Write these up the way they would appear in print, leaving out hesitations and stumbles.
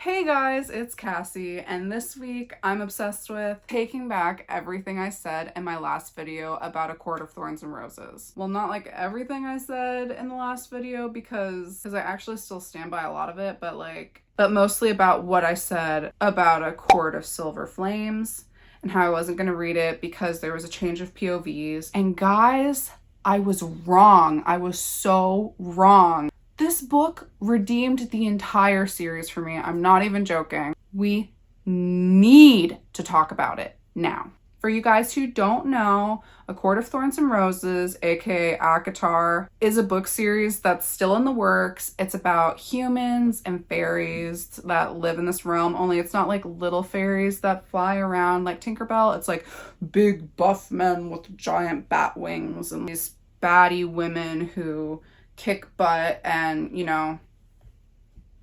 Hey guys, it's Cassie, and this week I'm obsessed with taking back everything I said in my last video about A Court of Thorns and Roses. Well, not like everything I said in the last video because I actually still stand by a lot of it, but mostly about what I said about A Court of Silver Flames and how I wasn't going to read it because there was a change of POVs. And guys, I was wrong. I was so wrong. This book redeemed the entire series for me. I'm not even joking. We need to talk about it now. For you guys who don't know, A Court of Thorns and Roses, aka ACOTAR, is a book series that's still in the works. It's about humans and fairies that live in this realm, only it's not like little fairies that fly around like Tinkerbell. It's like big buff men with giant bat wings and these baddie women who kick butt and,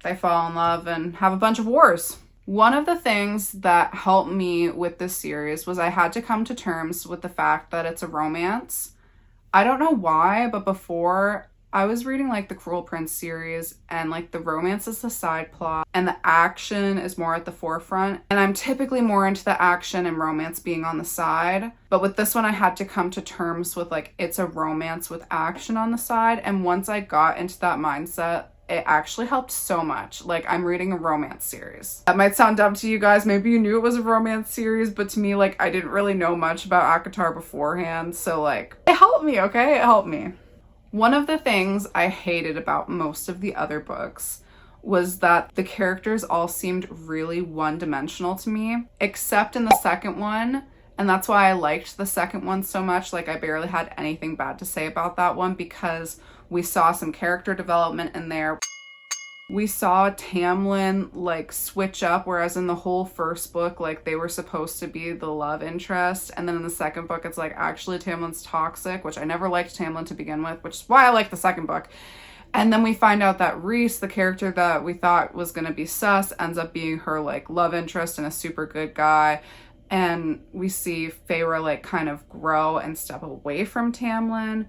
they fall in love and have a bunch of wars. One of the things that helped me with this series was I had to come to terms with the fact that it's a romance. I don't know why, but before I was reading like the Cruel Prince series and like the romance is the side plot and the action is more at the forefront. And I'm typically more into the action and romance being on the side. But with this one, I had to come to terms with like, it's a romance with action on the side. And once I got into that mindset, it actually helped so much. Like, I'm reading a romance series. That might sound dumb to you guys. Maybe you knew it was a romance series, but to me, like, I didn't really know much about ACOTAR beforehand. So like, it helped me, okay? It helped me. One of the things I hated about most of the other books was that the characters all seemed really one-dimensional to me, except in the second one. And that's why I liked the second one so much. Like, I barely had anything bad to say about that one because we saw some character development in there. We saw Tamlin like switch up, whereas in the whole first book, like they were supposed to be the love interest. And then in the second book, it's like actually Tamlin's toxic, which I never liked Tamlin to begin with, which is why I like the second book. And then we find out that Rhys, the character that we thought was going to be sus, ends up being her like love interest and a super good guy. And we see Feyre like kind of grow and step away from Tamlin.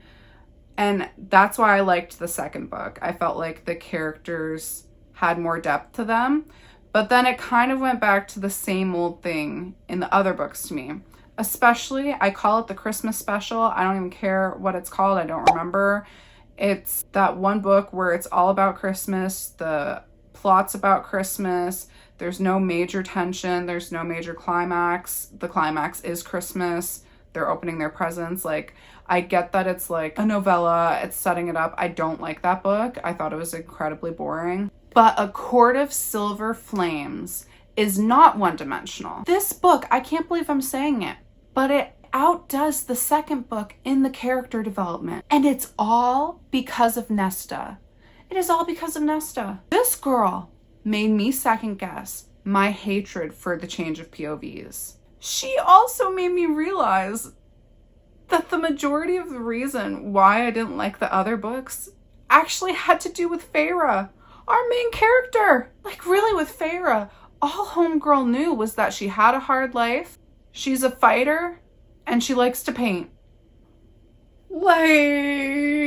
And that's why I liked the second book. I felt like the characters had more depth to them. But then it kind of went back to the same old thing in the other books to me. Especially, I call it the Christmas special. I don't even care what it's called. I don't remember. It's that one book where it's all about Christmas. The plot's about Christmas. There's no major tension. There's no major climax. The climax is Christmas. They're opening their presents. Like, I get that it's like a novella, it's setting it up. I don't like that book. I thought it was incredibly boring. But A Court of Silver Flames is not one-dimensional. This book, I can't believe I'm saying it, but it outdoes the second book in the character development. And it's all because of Nesta. It is all because of Nesta. This girl made me second guess my hatred for the change of POVs. She also made me realize that the majority of the reason why I didn't like the other books actually had to do with Feyre, our main character. Like, really, with Feyre, all Homegirl knew was that she had a hard life, she's a fighter, and she likes to paint. Like,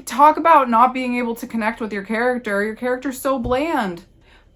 talk about not being able to connect with your character. Your character's so bland.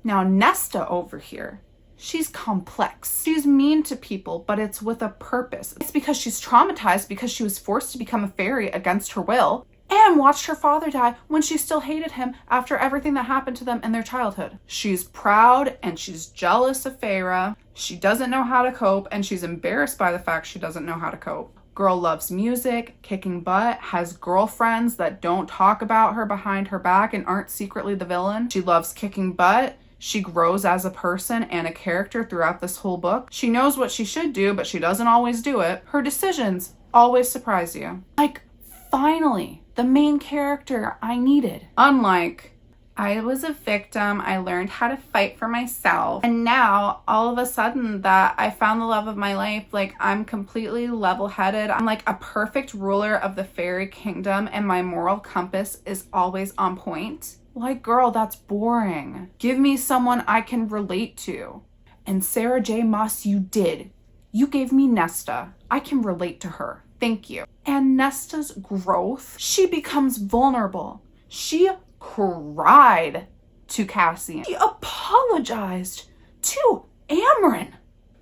Now, Nesta over here, she's complex. She's mean to people, but it's with a purpose. It's because she's traumatized because she was forced to become a fairy against her will and watched her father die when she still hated him after everything that happened to them in their childhood. She's proud and she's jealous of Feyre. She doesn't know how to cope and she's embarrassed by the fact she doesn't know how to cope. Girl loves music, kicking butt, has girlfriends that don't talk about her behind her back and aren't secretly the villain. She loves kicking butt. She grows as a person and a character throughout this whole book. She knows what she should do, but she doesn't always do it. Her decisions always surprise you. Like, finally, the main character I needed. Unlike, I was a victim, I learned how to fight for myself, and now, all of a sudden, that I found the love of my life, like, I'm completely level-headed. I'm like a perfect ruler of the fairy kingdom, and my moral compass is always on point. Like, girl, that's boring. Give me someone I can relate to. And Sarah J. Maas, you did. You gave me Nesta. I can relate to her. Thank you. And Nesta's growth, she becomes vulnerable. She cried to Cassian. She apologized apologized to Amren.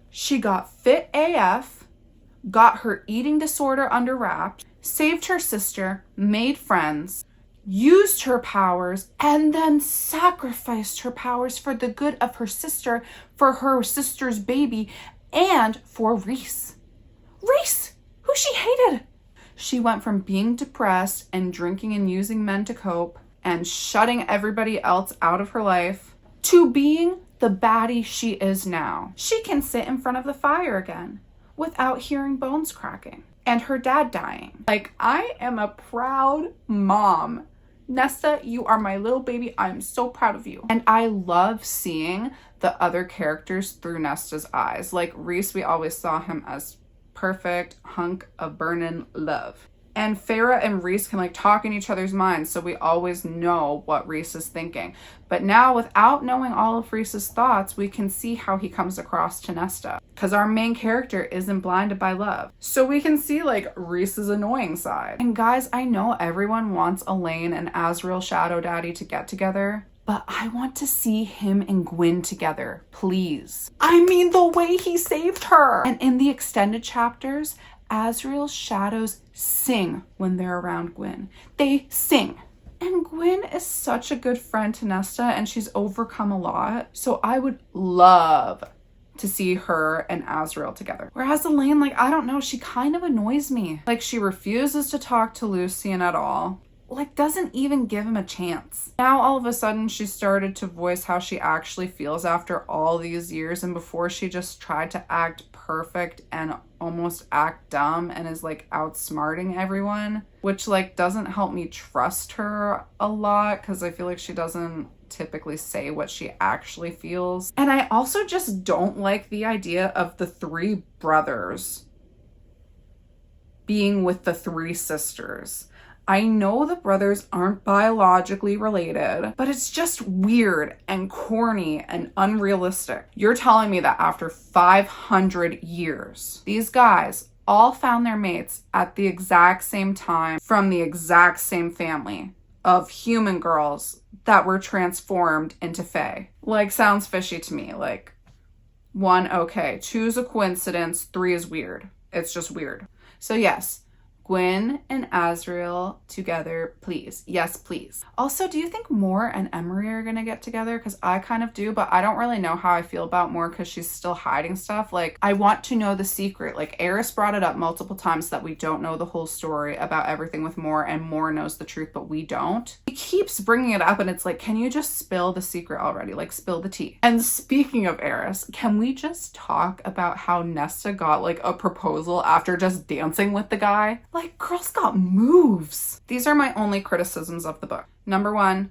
She got fit AF, got her eating disorder under wraps, saved her sister, made friends, used her powers, and then sacrificed her powers for the good of her sister, for her sister's baby, and for Reese. Reese, who she hated. She went from being depressed and drinking and using men to cope and shutting everybody else out of her life to being the baddie she is now. She can sit in front of the fire again without hearing bones cracking and her dad dying. Like, I am a proud mom. Nesta, you are my little baby. I'm so proud of you. And I love seeing the other characters through Nesta's eyes. Like Reese, we always saw him as perfect hunk of burning love. And Farah and Reese can like talk in each other's minds, so we always know what Reese is thinking. But now, without knowing all of Reese's thoughts, we can see how he comes across to Nesta. Because our main character isn't blinded by love. So we can see like Reese's annoying side. And guys, I know everyone wants Elaine and Azriel Shadow Daddy to get together, but I want to see him and Gwen together, please. I mean, the way he saved her. And in the extended chapters, Azriel's shadows sing when they're around Gwen. They sing. And Gwen is such a good friend to Nesta, and she's overcome a lot. So I would love to see her and Azriel together. Whereas Elaine, like, I don't know, she kind of annoys me. Like, she refuses to talk to Lucian at all. Like, doesn't even give him a chance. Now, all of a sudden, she started to voice how she actually feels after all these years, and before she just tried to act perfect and almost act dumb and is, like, outsmarting everyone, which, like, doesn't help me trust her a lot, because I feel like she doesn't typically say what she actually feels. And I also just don't like the idea of the three brothers being with the three sisters. I know the brothers aren't biologically related, but it's just weird and corny and unrealistic. You're telling me that after 500 years, these guys all found their mates at the exact same time from the exact same family of human girls that were transformed into fae. Like, sounds fishy to me. Like, 1, okay, 2 is a coincidence, 3 is weird. It's just weird. So yes, Gwen and Azriel together, please. Yes, please. Also, do you think Moore and Emery are gonna get together? Because I kind of do, but I don't really know how I feel about Moore because she's still hiding stuff. Like, I want to know the secret. Like, Eris brought it up multiple times that we don't know the whole story about everything with Moore, and Moore knows the truth, but we don't. He keeps bringing it up, and it's like, can you just spill the secret already? Like, spill the tea. And speaking of Eris, can we just talk about how Nesta got, like, a proposal after just dancing with the guy? Like, girl's got moves. These are my only criticisms of the book. Number 1,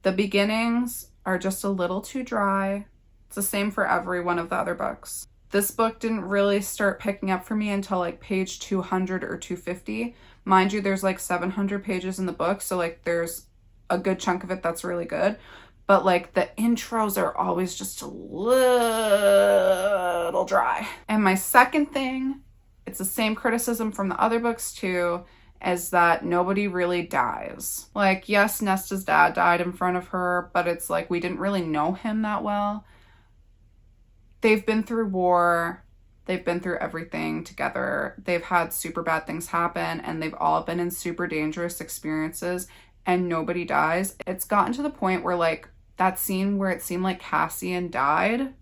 the beginnings are just a little too dry. It's the same for every one of the other books. This book didn't really start picking up for me until like page 200 or 250. Mind you, there's like 700 pages in the book, so like there's a good chunk of it that's really good. But like the intros are always just a little dry. And my second thing, it's the same criticism from the other books too, is that nobody really dies. Like, yes, Nesta's dad died in front of her, but it's like we didn't really know him that well. They've been through war. They've been through everything together. They've had super bad things happen, and they've all been in super dangerous experiences, and nobody dies. It's gotten to the point where, like, that scene where it seemed like Cassian died,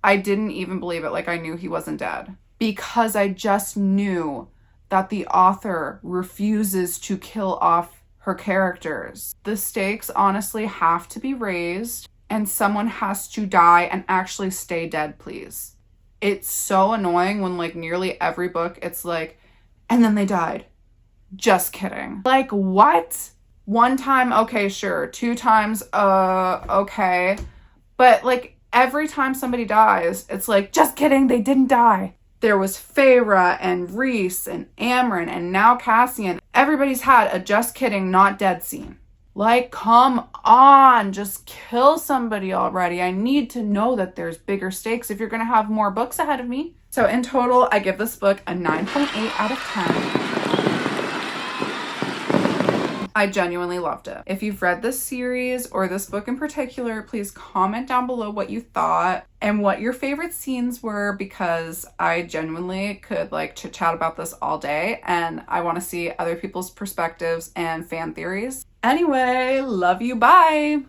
I didn't even believe it. Like, I knew he wasn't dead. Because I just knew that the author refuses to kill off her characters. The stakes honestly have to be raised, and someone has to die and actually stay dead, please. It's so annoying when, like, nearly every book it's like, and then they died. Just kidding. Like, what? 1 time, okay, sure. 2 times, okay. But, like, every time somebody dies, it's like, just kidding, they didn't die. There was Feyre and Reese and Amren and now Cassian. Everybody's had a just kidding, not dead scene. Like, come on, just kill somebody already. I need to know that there's bigger stakes if you're going to have more books ahead of me. So in total, I give this book a 9.8 out of 10. I genuinely loved it. If you've read this series or this book in particular, please comment down below what you thought and what your favorite scenes were, because I genuinely could like chit chat about this all day and I want to see other people's perspectives and fan theories. Anyway, love you, bye!